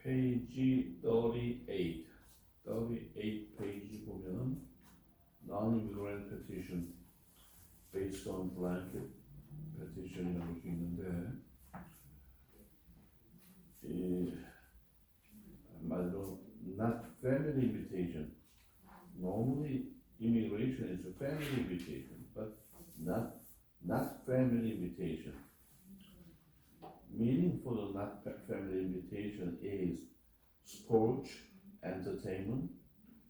페이지 38. 38 페이지 보면은 non-immigrant petition based on blanket petition이라고 돼 있는데 이 말로 not family invitation. Normally immigration is a family invitation, but not family invitation. Meaning for the not family invitation is sports, entertainment,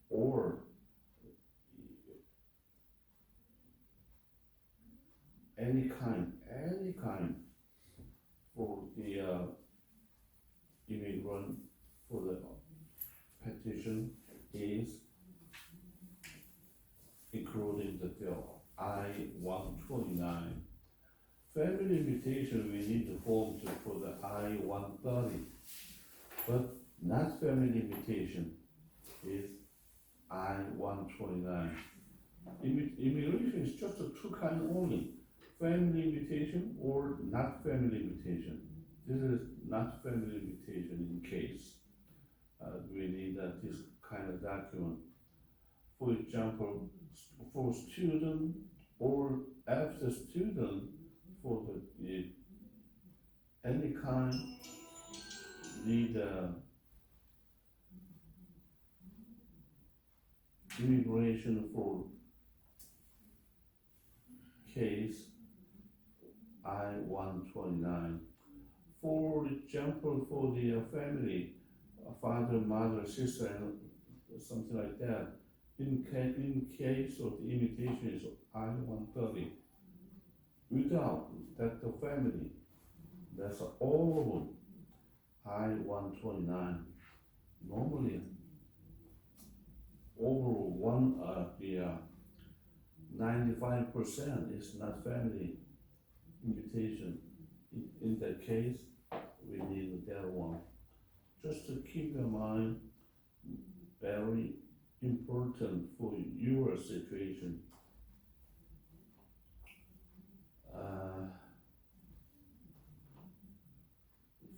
or any kind for the immigrant for the petition is including the I-129. Family invitation we need the form for the I-130, but not family invitation is I-129. Immigration is just two kinds only, family invitation or not family invitation. This is not family invitation in case we need this kind of document. For example, for student or after student, for the any kind need immigration for case I-129. For example, for the family, father, mother, sister, and something like that, in case of the invitation is I-130, without that the family, that's all of them, I-129. Normally, over 95% is not family invitation. In that case, we need that one. Just to keep in mind, very important for your situation.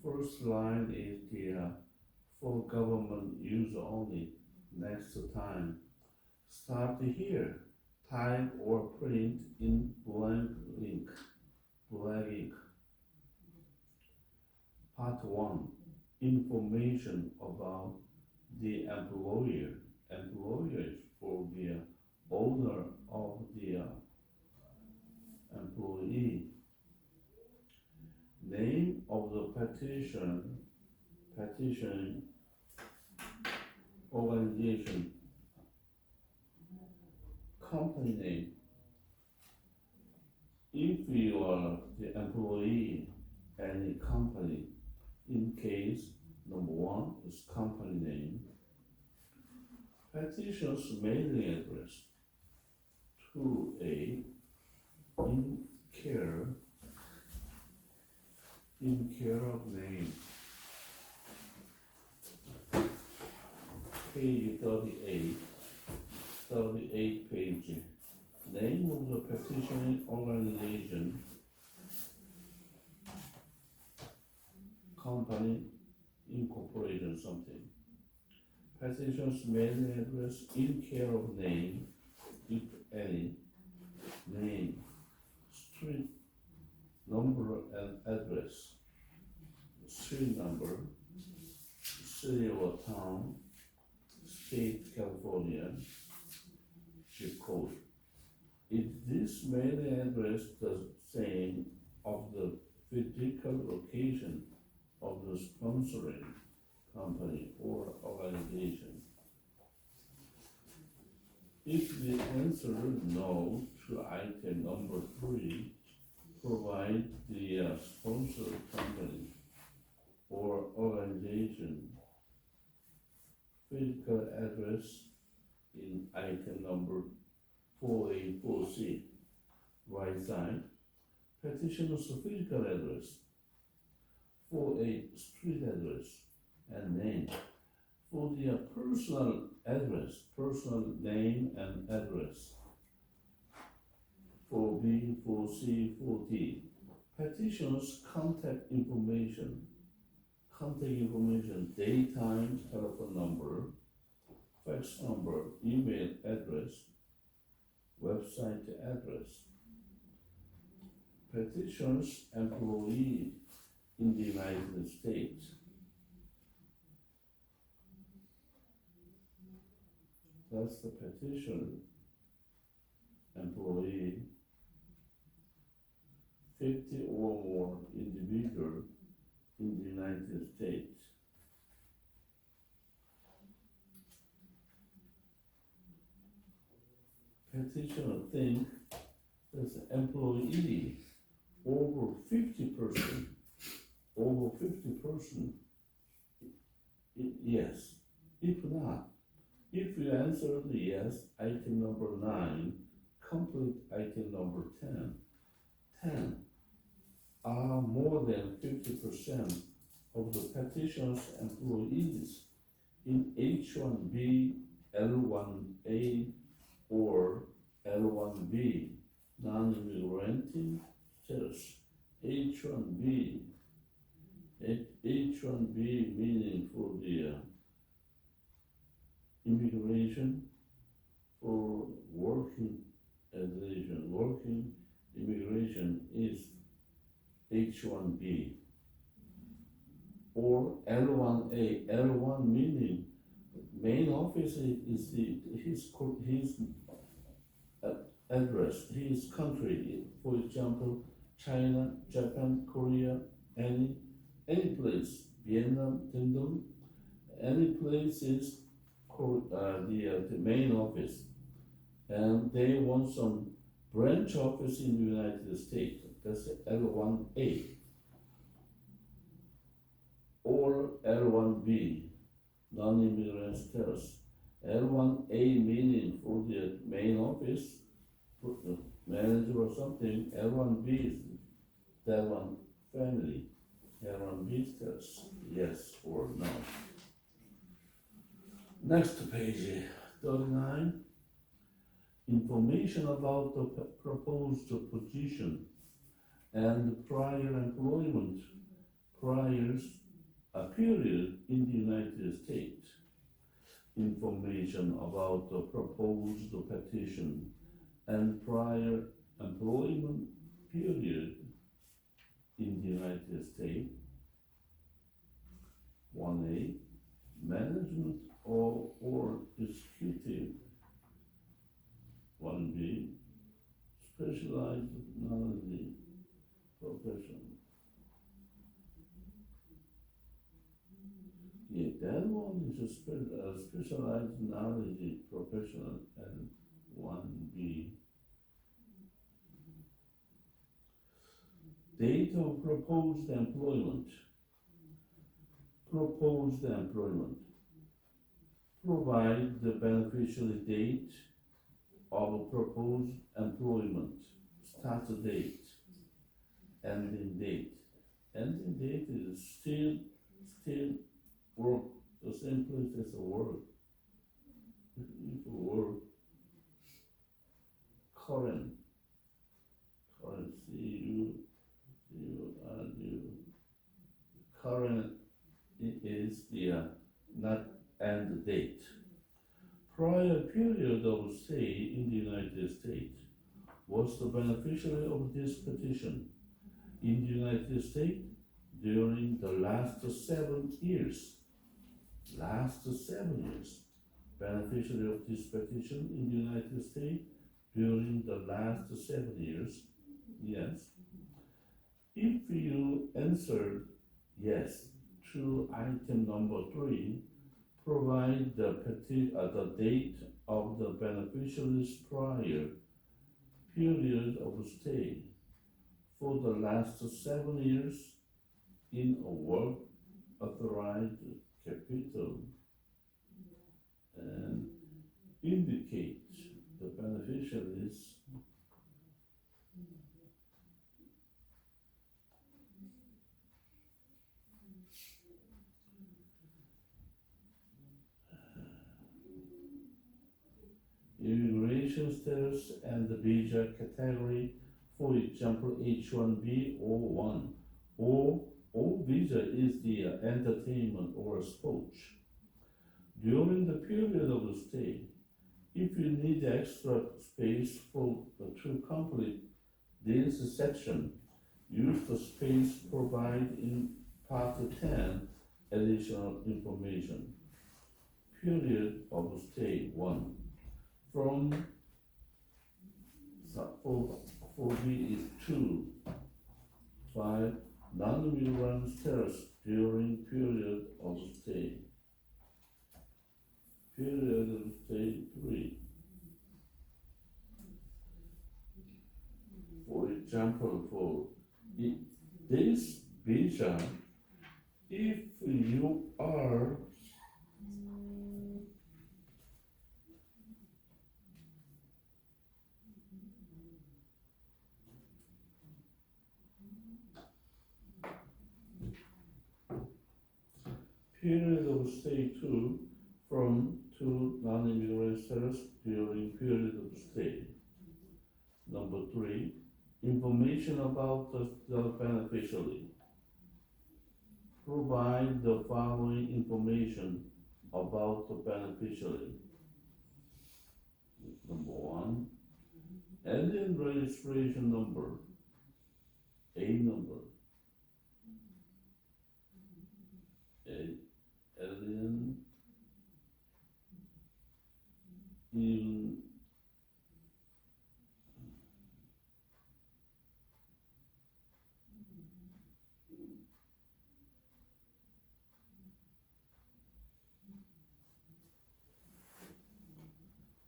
First line is the for government use only. Next time, start here. Type or print in black ink. Part 1. Information about the employer. Employer is for the owner of the employee. Name of the petition organization. Company name. If you are the employee any company, in case number 1 is company name. Petition's mailing address. 2A in care of name. Page 38 page. Name of the petitioning organization, company, incorporation, something. Petition's mailing address in care of name, if any, name, street number and address, street number, city or town, state California, zip code. If this mailing address the same of the physical location of the sponsoring company or organization. If the answer no to item number 3, provide the sponsor company or organization physical address in item number 4A, 4C, right side, petitioner's physical address, 4A, street address, and name. For the personal address, personal name and address, 4B, 4C, 4D, petitioner's contact information, contact information, date, time, telephone number, fax number, email address, website address. Petitioner's employee in the United States. That's the petitioner employee, 50 or more individual in the United States. Petitioner think that the employee over 50%, yes. If not, if you answer the yes, item number 9, complete item number 10. 10 are more than 50% of the petitioner's employees in H-1B, L-1A, or L-1B, non-immigrant status. H-1B, H-1B meaning for the immigration for working immigration is H-1B, or L-1A. L-1 meaning main office is his address, his country. For example, China, Japan, Korea, any place, Vietnam, Tindom, any place is the main office, and they want some branch office in the United States. That's L1A or L1B, non-immigrant status. L1A meaning for the main office, manager or something. L1B is that one family. L1B status, yes or no. Next page, 39. Information about the proposed position and prior employment period in the United States. Information about the proposed petition and prior employment period in the United States. 1A, management or executive. 1B, specialized knowledge profession. Yeah, that one is a specialized knowledge professional, and 1B. Date of proposed employment. Proposed employment. Provide the beneficiary date of proposed employment, start date, ending date. Ending date is still work, the same place as a work. If you work, current, current is the not end date. Prior period of stay in the United States. Was the beneficiary of this petition in the United States during the last 7 years? Last 7 years. Beneficiary of this petition in the United States during the last 7 years? Yes. If you answered yes to item number 3, provide the date of the beneficiary's prior period of stay for the last 7 years in a work authorized capital, and indicate the beneficiary's immigration status and the visa category, for example H-1B or 1, or all visa is the entertainment or sports. During the period of the stay, if you need extra space to complete this section, use the space provided in Part 10 additional information. Period of stay 1. From for B is 2, 5, non-immigrant status during period of stay. Period of stay 3. For example, for this visa, if you are period of stay 2 from 2 non-immigrant status during period of stay. Number 3, information about the beneficiary. Provide the following information about the beneficiary. Number 1, alien registration number, A number. Alien in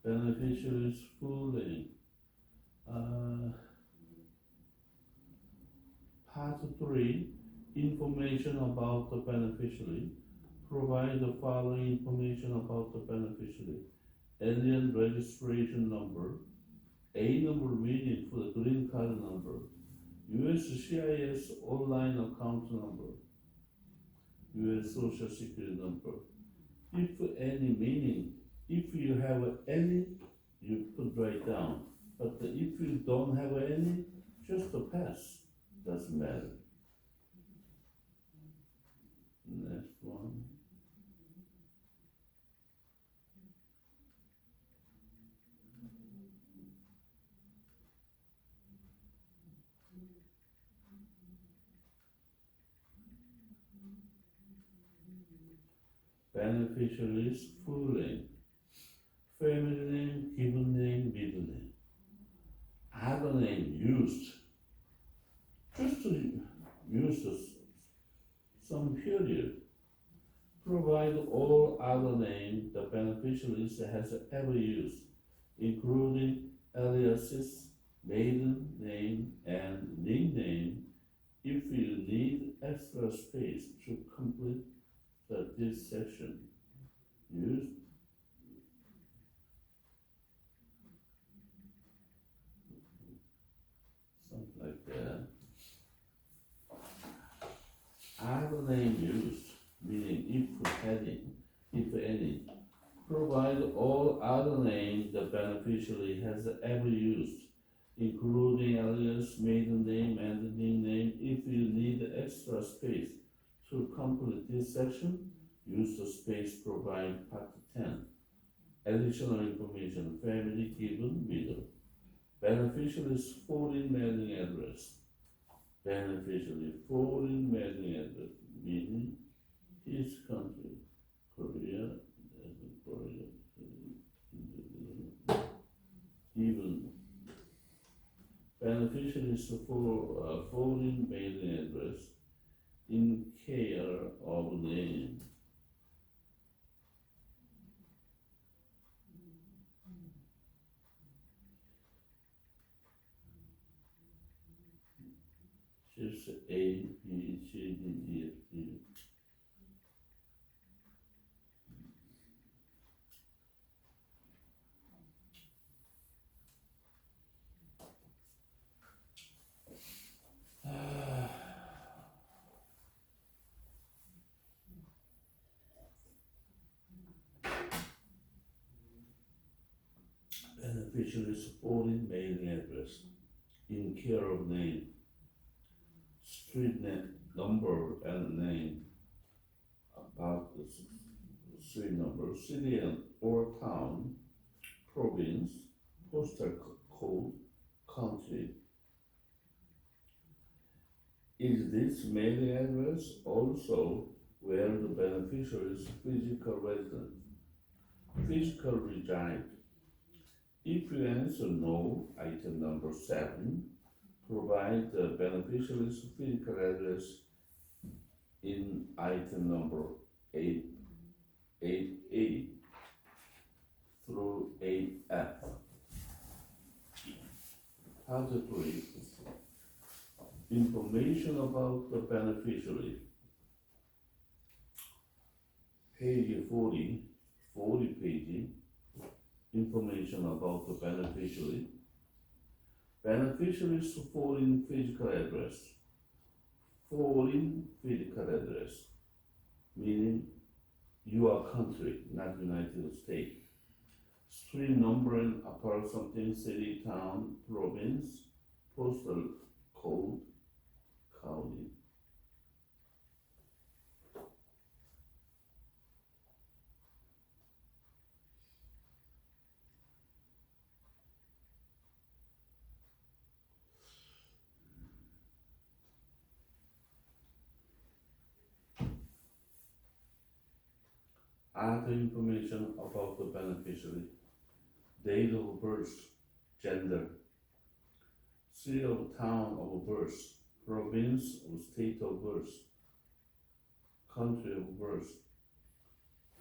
beneficiary's full name. Part 3, information about the beneficiary. Provide the following information about the beneficiary. Alien registration number, A number meaning for the green card number, USCIS online account number, US Social Security number. If any meaning, if you have any, you could write down. But if you don't have any, just a pass, doesn't matter. Next one. Beneficiary's full name, family name, given name, middle name. Other name used, just to use some period. Provide all other names the beneficiary has ever used, including aliases, maiden name, and nickname, if you need extra space to complete this section. Use something like that. Other name used, meaning if any. Provide all other names the beneficiary has ever used, including alias, maiden name, and nickname. If you need extra space to complete this section, use the space provided Part 10. Additional information, family given middle. Beneficiary's foreign mailing address. Beneficiary foreign mailing address, meaning his country, Korea, even beneficiaries for foreign mailing address in care of name. Just A, B, C, D, E, F, G. Beneficiary's foreign mailing address in care of name, street name, number and name about the three numbers, city and or town, province, postal code, country. Is this mailing address also where the beneficiary's physical residence, physical reside? If you answer no, item number 7, provide the beneficiary's physical address in item number 8A through 8F. Part 3. Information about the beneficiary. Page 40 page. Information about the beneficiary. Beneficiary's foreign physical address. Foreign physical address, meaning your country, not United States. Street number and apart something, city, town, province, postal code, county. Other information about the beneficiary: date of birth, gender, city or town of birth, province or state of birth, country of birth,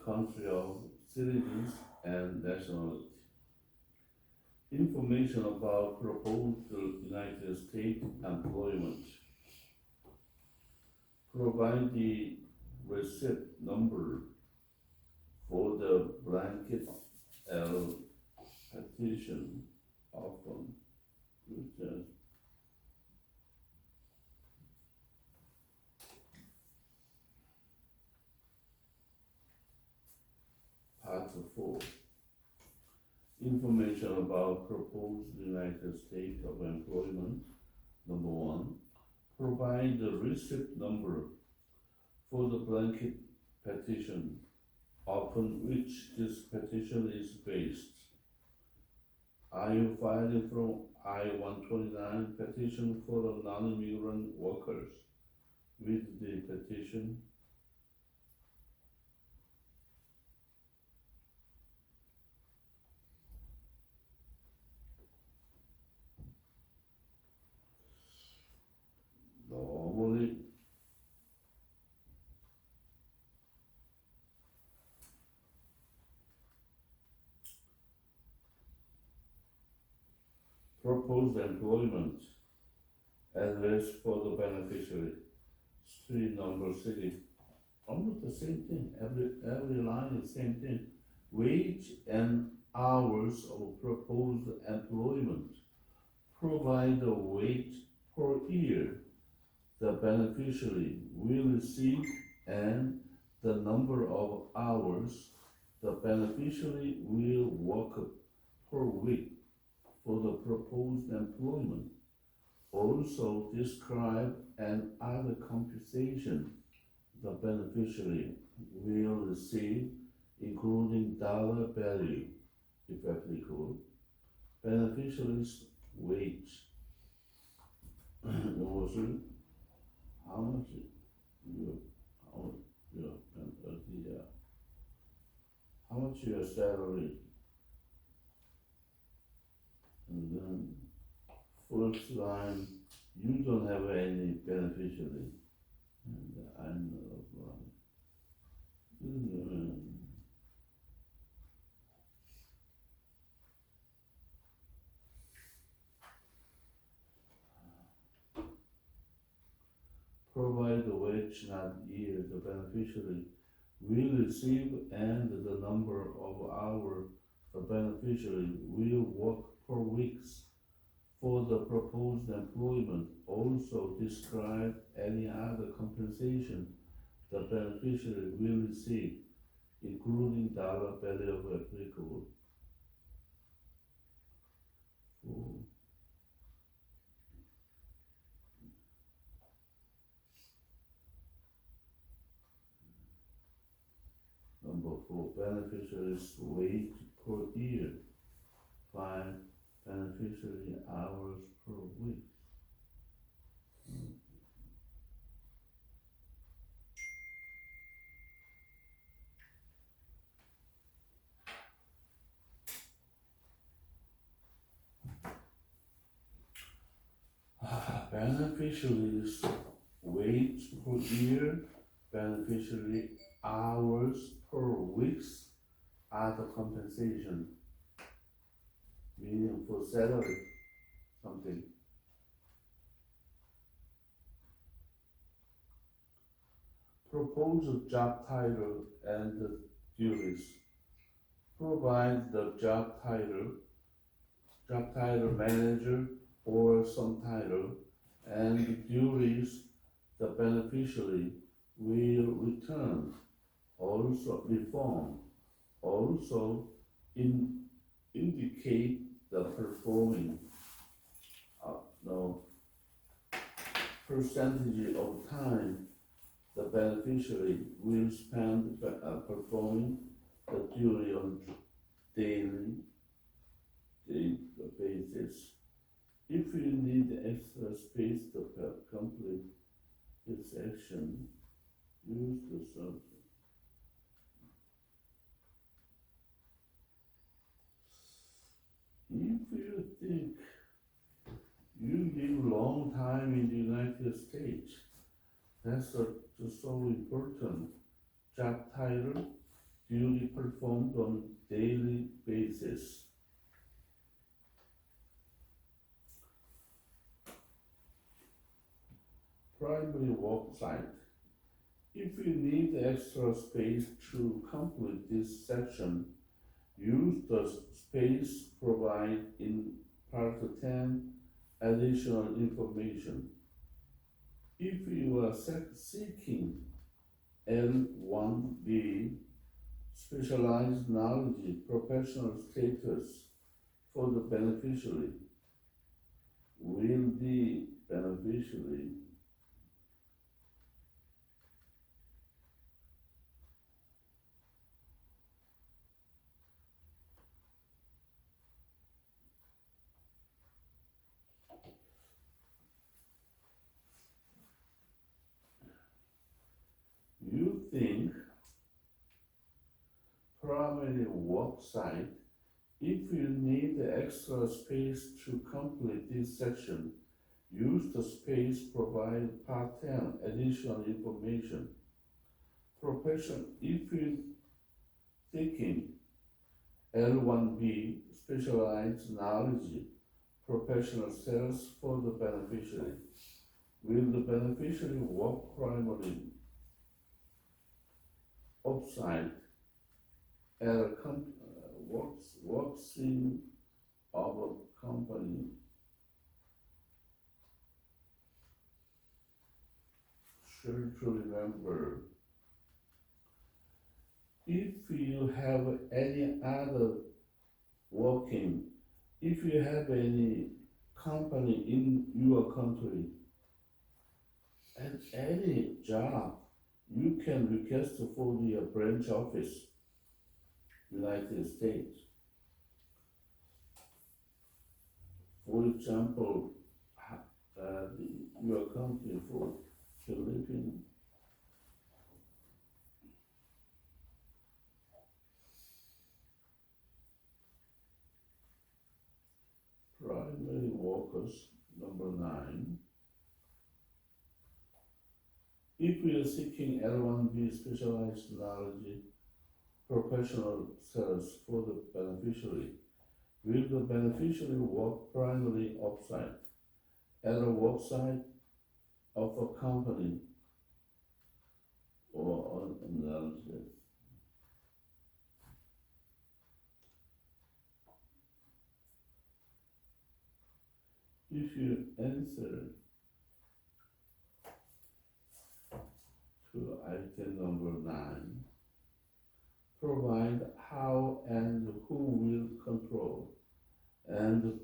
country of citizens and nationality. Information about proposed United States employment. Provide the receipt number for the blanket L petition often, which is part 4. Information about proposed United States of employment. Number 1. Provide the receipt number for the blanket petition upon which this petition is based. Are you filing from I-129 petition for the non-immigrant workers with the petition? Normally, proposed employment address for the beneficiary, street number, city, almost the same thing. Every line is same thing. Wage and hours of proposed employment. Provide the wage per year the beneficiary will receive and the number of hours the beneficiary will work per week for the proposed employment. Also describe and other compensation the beneficiary will receive, including dollar value, if applicable, beneficiary's wage. Also, how much your salary, and then first line, you don't have any beneficiary, and I'm not applying. Provide the wage, not year, the beneficiary will receive and the number of hours the beneficiary will work per weeks for the proposed employment. Also describe any other compensation the beneficiary will receive, including dollar value of applicable. for beneficiaries' wage per year. 5. Beneficiary hours per week. Beneficiaries' wage per year, beneficiary hours per week are the compensation, meaning for salary, something. Propose a job title and the duties. Provide the job title manager or some title, and the duties the beneficiary will return, also reform, also indicate the performing no percentage of time the beneficiary will spend performing the duty on daily basis. If you need extra space to complete this action, use the subject. If you think you live long time in the United States, that's so important. Job title, duty performed on daily basis. Primary work site. If you need extra space to complete this section, use the space provided in Part 10 additional information. If you are seeking L1B, specialized knowledge, professional status for the beneficiary, will the beneficiary you think primary work site, if you need extra space to complete this section, use the space provided Part 10 additional information. Profession, if you seeking L1B, specialized knowledge, professional status for the beneficiary, will the beneficiary work primarily offsite at a work scene of a company? Sure to remember, if you have any other working, if you have any company in your country and any job, you can request for the branch office, United States. For example, your country for Philippines, primary workers, number 9. If we are seeking L1B specialized knowledge, professional status for the beneficiary, will the beneficiary work primarily offsite at a work site of a company or on analysis? If you answer to item number 9, provide how and who will control and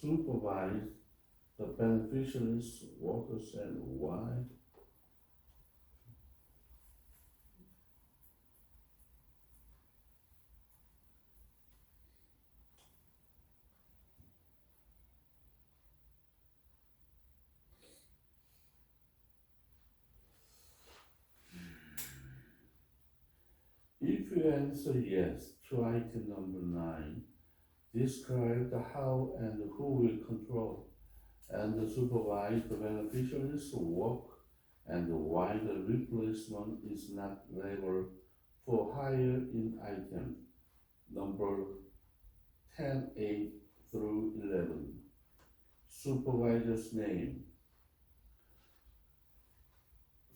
supervise the beneficiaries, workers, and why. If you answer yes to item number 9, describe the how and who will control and supervise the beneficiaries' work and why the replacement is not labeled for hire in item number 10, 8 through 11. Supervisor's name.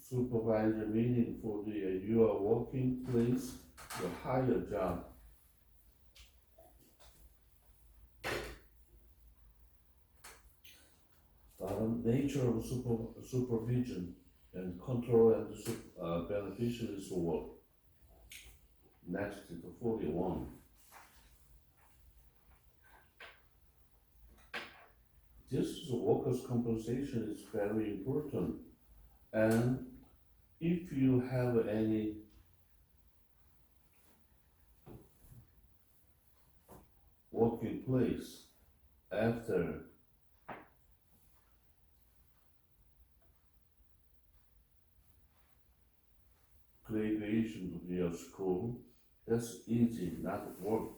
Supervisor meaning for your working place, your higher job. Nature of supervision and control and beneficiaries work. Next to 41. This workers' compensation is very important, and if you have any working place after graduation of your school, that's easy, not work.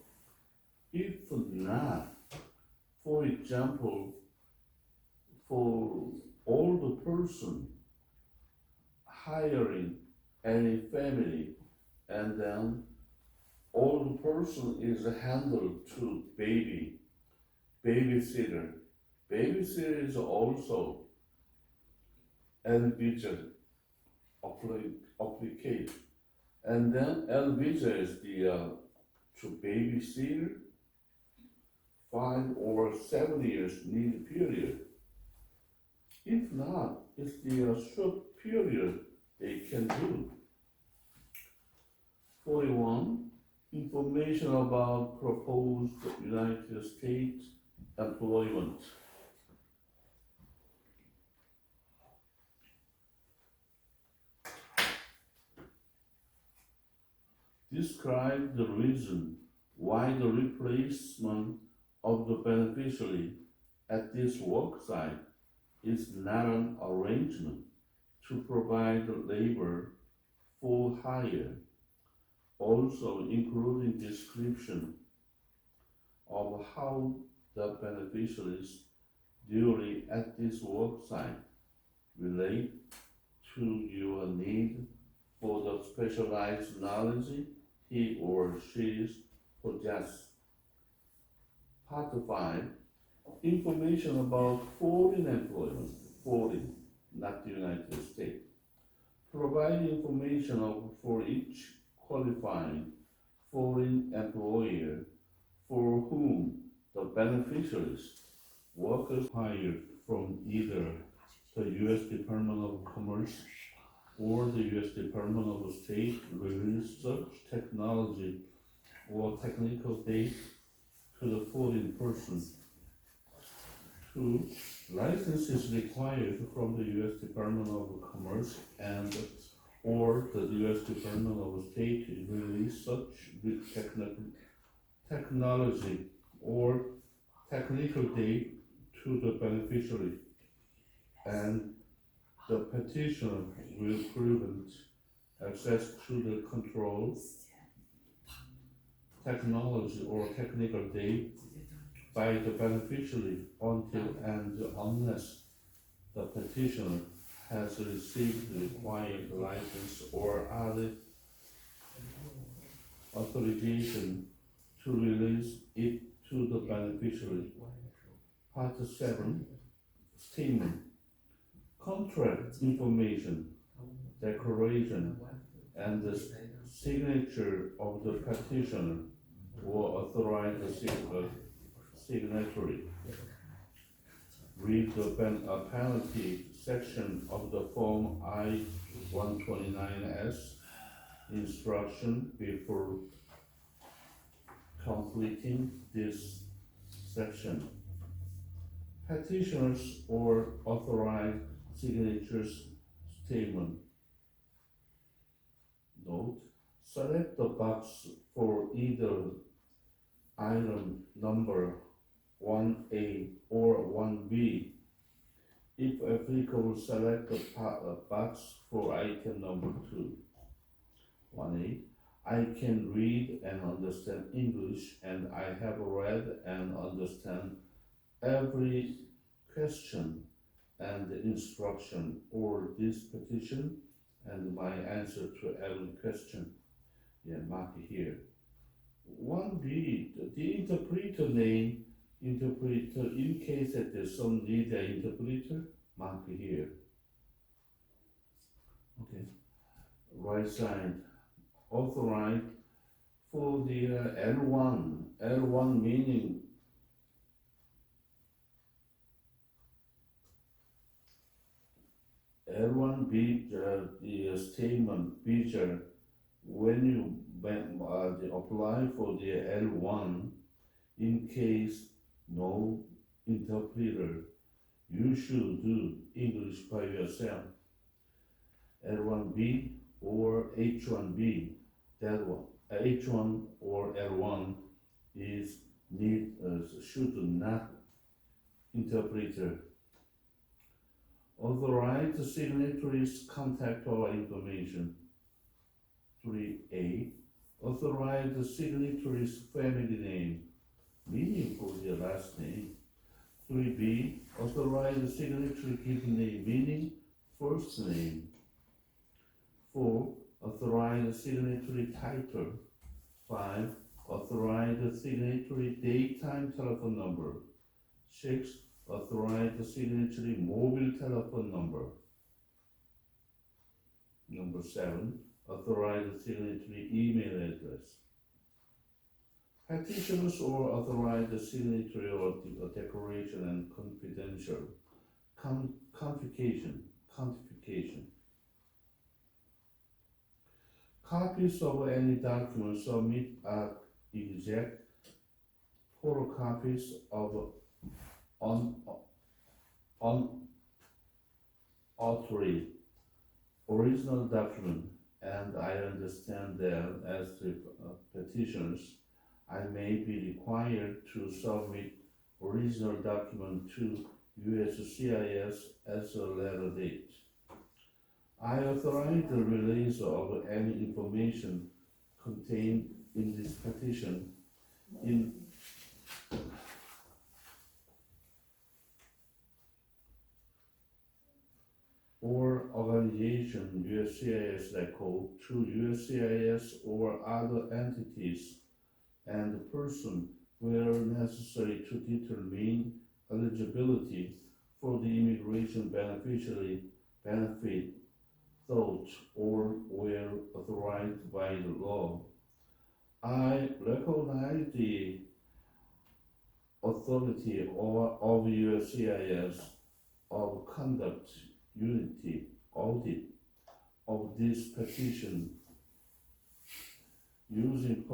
If not, for example, for older person hiring any family, and then older person is handled to babysitter. Babysitter is also individual applicate, and then individual is the to babysitter 5 or 7 years need period. If not, it's the short period they can do. 41. Information about proposed United States employment. Describe the reason why the replacement of the beneficiary at this work site is not an arrangement to provide labor for hire, also including description of how the beneficiaries duly at this work site relate to your need for the specialized knowledge he or she possesses. Part 5. Information about foreign employment, foreign, not the United States. Provide information for each qualifying foreign employer for whom the beneficiaries workers hired from either the U.S. Department of Commerce or the U.S. Department of State release such technology or technical data to the foreign person. 2. License is required from the U.S. Department of Commerce and or the U.S. Department of State to release such technology or technical data to the beneficiary, and the petitioner will prevent access to the control, technology or technical data by the beneficiary until and unless the petitioner has received the required license or other authorization to release it to the beneficiary. Part 7. Statement. Contract information, declaration, and the signature of the petitioner or authorized signatory. Read the penalty section of the Form I-129S instruction before completing this section. Petitioners or authorized signatures statement. Note, select the box for either item number 1A or 1B. If applicable, select the box for item number 2. 1A. I can read and understand English, and I have read and understand every question and instruction or this petition and my answer to every question. Yeah, mark here. 1B, the interpreter name, interpreter, in case that there's some need an interpreter, mark here. Okay, right side, authorized for the L1 meaning L1 B, the statement feature when you apply for the L1, in case no interpreter, you should do English by yourself. L1B or H1B, that one, H1 or L1 is should not interpreter. Authorized signatories contact our information. 3A, authorized signatories family name, meaning for their last name. 3B, authorized signatory given name, meaning first name. 4, authorized signatory title. 5, authorized signatory daytime telephone number. 6, authorized signatory mobile telephone number. Number 7, authorized signatory email address. Petitions or authorized signatory or declaration and confidential. Quantification. Copies of any document submit are exact photocopies of unauthorized original document, and I understand that as the petitioners, I may be required to submit original document to USCIS as a later date. I authorize the release of any information contained in this petition in or organization USCIS record to USCIS or other entities and person where necessary to determine eligibility for the immigration beneficiary benefit thought or where authorized by the law. I recognize the authority of USCIS of conduct unity audit of this petition using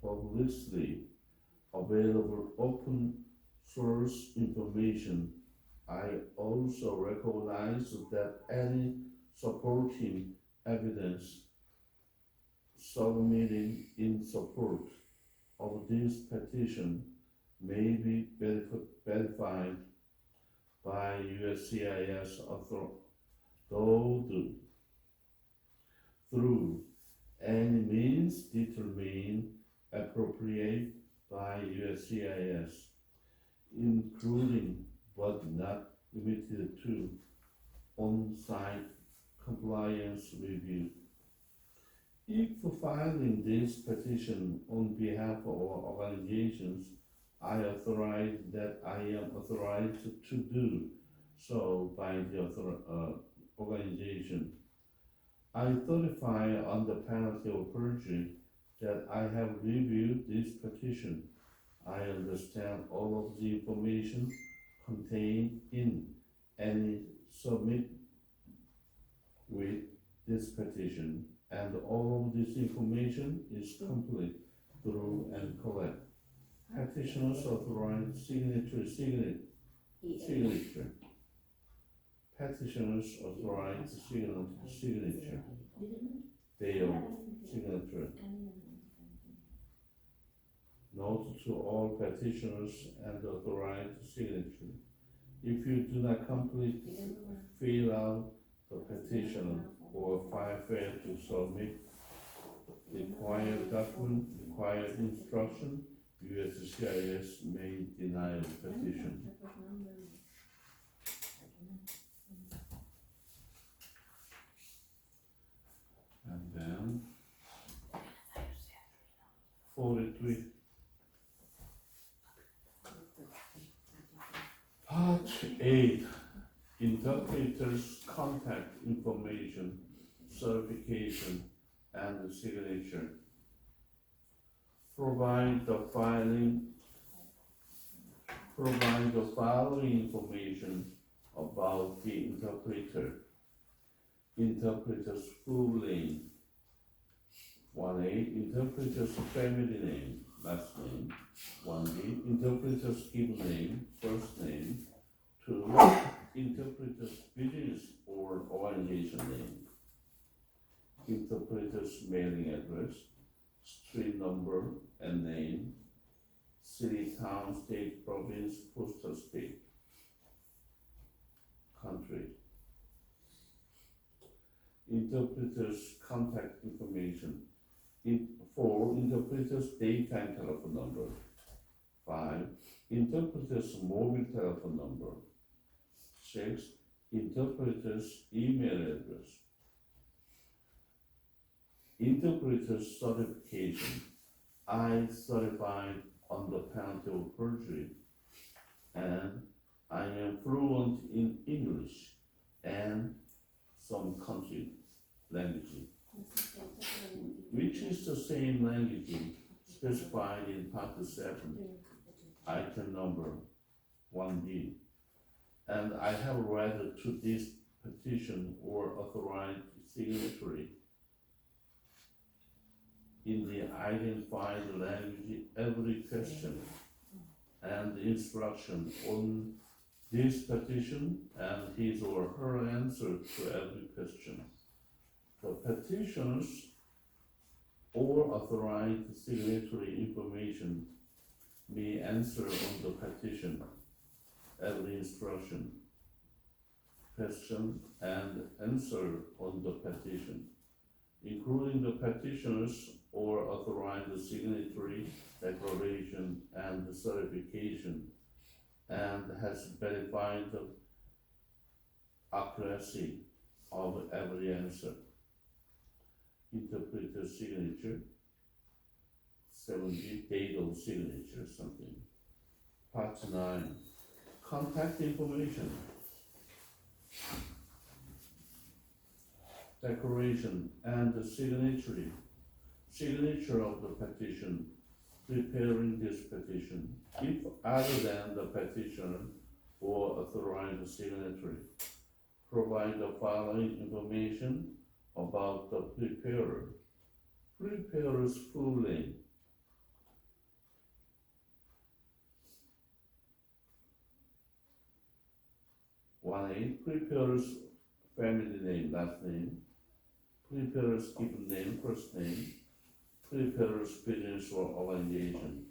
publicly available open source information. I also recognize that any supporting evidence submitted in support of this petition may be verified by USCIS through any means determined appropriate by USCIS, including but not limited to on-site compliance review. If filing this petition on behalf of organizations, I authorize that I am authorized to do so by the organization. I certify on the penalty of perjury that I have reviewed this petition. I understand all of the information contained in any submit with this petition, and all of this information is complete, through and correct. Petitioners authorize signature. Petitioners authorize signature. Bail signature. Note to all petitioners and authorized signature. If you do not complete, fill out the petition or fail to submit required document, required instruction, USCIS may deny the petition. And then 43. Part 8. Interpreter's contact information, certification, and signature. Provide the following information about the interpreter. Interpreter's full name. 1A. Interpreter's family name, last name. 1B. Interpreter's given name, first name. 2. Interpreter's business or organization name. Interpreter's mailing address, street number and name, city, town, state, province, postal state, country. Interpreter's contact information. 4. Interpreter's daytime telephone number. 5. Interpreter's mobile telephone number. 6. Interpreter's email address. Interpreter's certification. I certified under penalty of perjury, and I am fluent in English and some country language, which is the same language specified in Part 7, item number 1B. And I have read to this petition or authorized signatory in the identified language every question and instruction on this petition and his or her answer to every question. The petitioners or authorized signatory information may answer on the petition every instruction, question, and answer on the petition, including the petitioners or authorized signatory declaration and certification, and has verified the accuracy of every answer. Interpreter signature, 70, date of signature, something. Part 9, contact information. Declaration and the signature of the petition, preparing this petition, if other than the petitioner or authorized signatory, provide the following information about the preparer. Preparer's full name. Preparer's family name, last name. Preparer's given name, first name. Preparer's business or organization,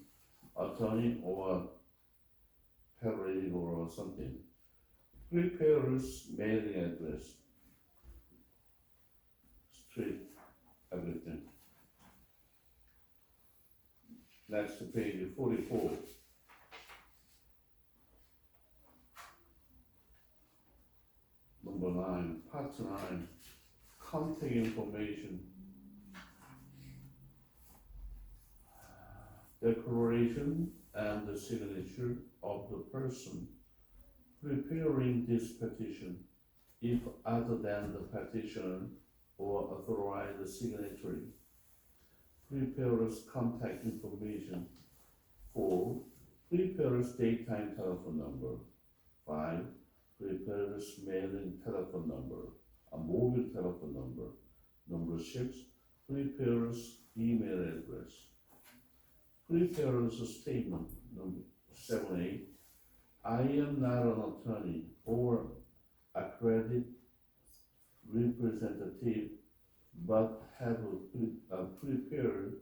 attorney or paralegal or something. Preparer's mailing address, street, everything. Next to page 44. Number 9, part 9, contact information. Declaration and the signature of the person preparing this petition, if other than the petitioner or authorized signatory. Preparer's contact information. 4. Preparer's daytime telephone number. 5. Preparer's mailing telephone number, a mobile telephone number. Number 6. Preparer's email address. Preparer's statement. Number 7A. I am not an attorney or accredited representative, but have prepared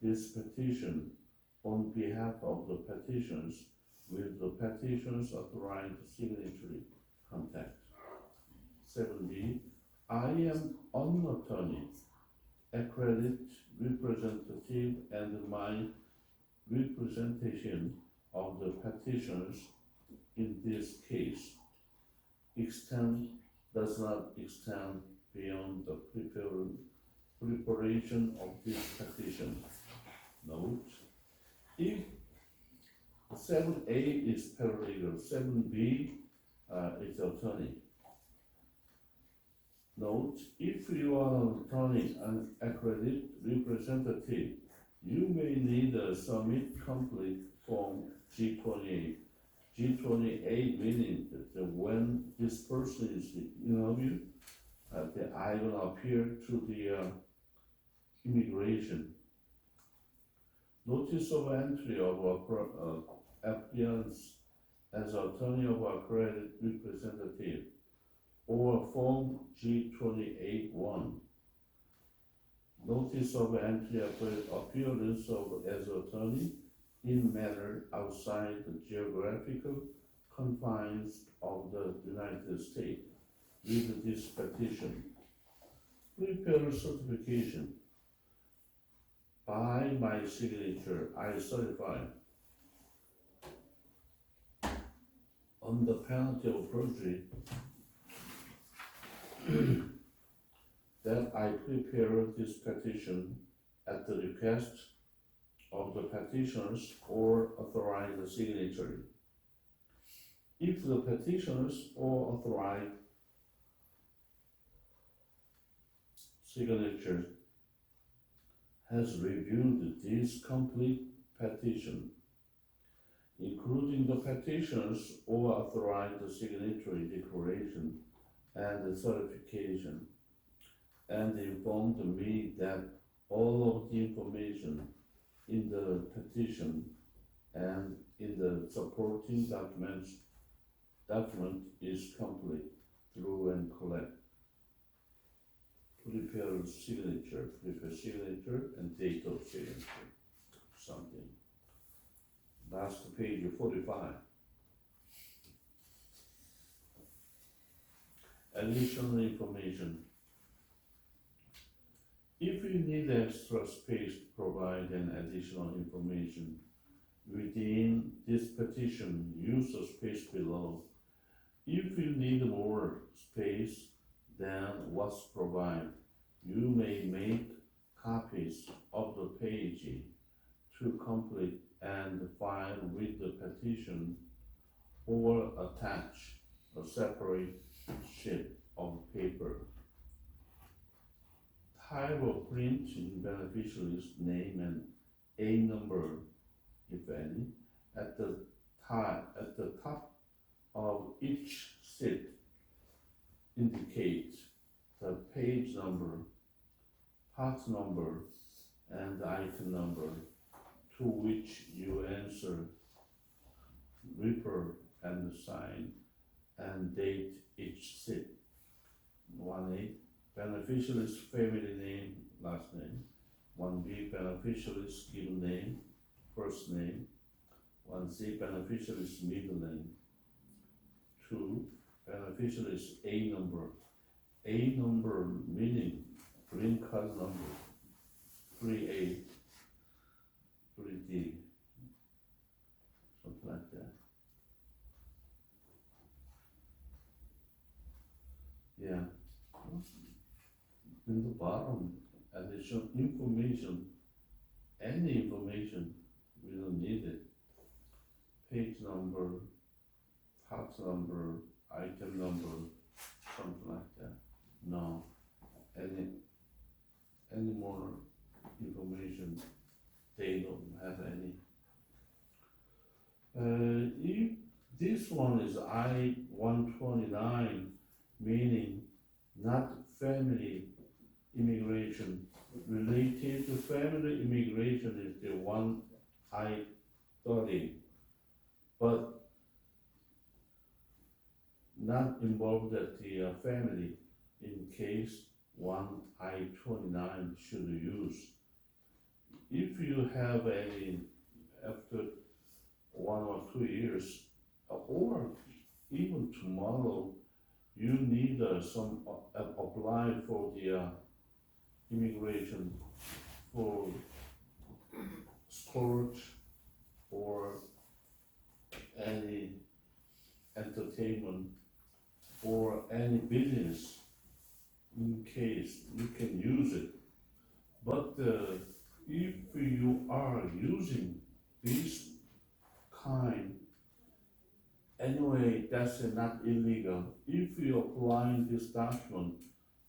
this petition on behalf of the petitioners with the petitioner's authorized signatory contact. 7B. I am an attorney, accredited representative, and my representation of the petitioners in this case does not extend beyond the preparation of this petition. Note, if 7A is paralegal, 7B is attorney. Note, if you are an attorney and accredited representative, you may need a submit complete form G28. G28 meaning that when this person is interviewed, that I will appear to the immigration. Notice of entry of appearance as attorney of accredited representative, or Form G28-1. Notice of entry appearance as attorney in matter outside the geographical confines of the United States with this petition. Prepare certification. By my signature, I certify on the penalty of perjury that I prepare this petition at the request of the petitioners or authorized signatory. If the petitioners or authorized signature has reviewed this complete petition, including the petitioners or authorized signatory declaration and certification, and informed me that all of the information in the petition and in the supporting document is complete, through and correct. Prepare signature and date of signature, something. Last page 45. Additional information. If you need extra space to provide an additional information within this petition, use the space below. If you need more space than what's provided, you may make copies of the page to complete and file with the petition, or attach a separate sheet of paper. Type of print in beneficiary's name and A number, if any, at the top of each sheet indicate the page number, part number, and item number to which you answer, refer and sign, and date each sheet. 1A, beneficiary's family name, last name. 1B, beneficiary's given name, first name. 1C, beneficiary's middle name. 2, beneficiary's A number. A number meaning green card number. 3A, 3D, something like that. Yeah. In the bottom, additional information, any information, we don't need it. Page number, part number, item number, something like that. No, any more information, they don't have any. If this one is I-129, meaning not family immigration, related to family immigration is the one I-30, but not involved at the family, in case one I-29 should use. If you have any, after 1 or 2 years, or even tomorrow, you need some apply for the immigration for storage or any entertainment or any business in case you can use it. But if you are using this kind, anyway, that's not illegal. If you applying this document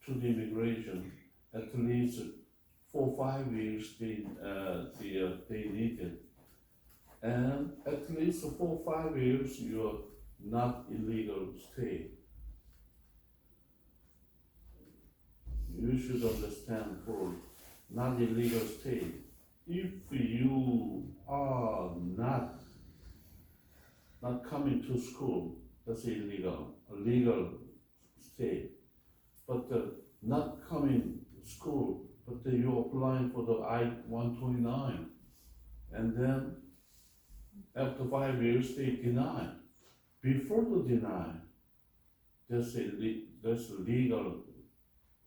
to the immigration, at least 4 or 5 years they need it. And at least 4 or 5 years you're not illegal stay. You should understand for not illegal stay. If you are not coming to school, that's illegal, a legal stay. But not coming to school, but you're applying for the I-129, and then after 5 years they deny. Before the deny, there's a legal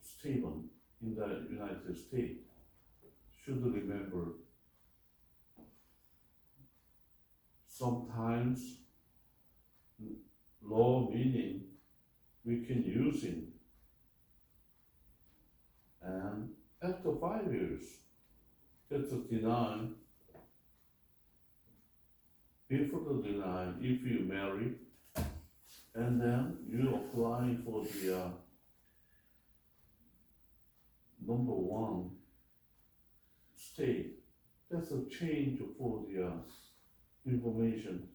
statement in the United States. Should remember, sometimes law meaning we can use it, and after 5 years, that's a deny. Before the deny, if you marry, and then you apply for the number one state, that's a change for the information.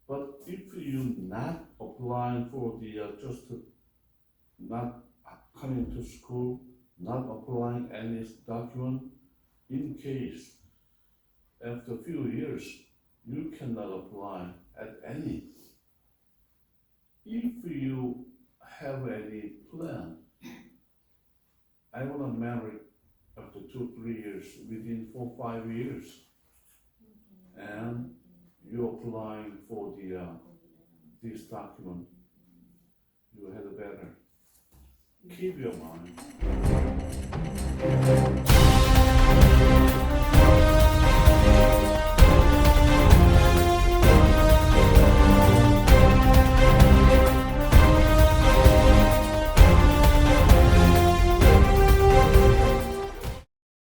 But if you not applying for the just not coming to school, not applying any document, in case after a few years you cannot apply at any. If you have any plan, I want to marry after 2 or 3 years, within 4 or 5 years, and you're applying for the this document, you had better keep your mind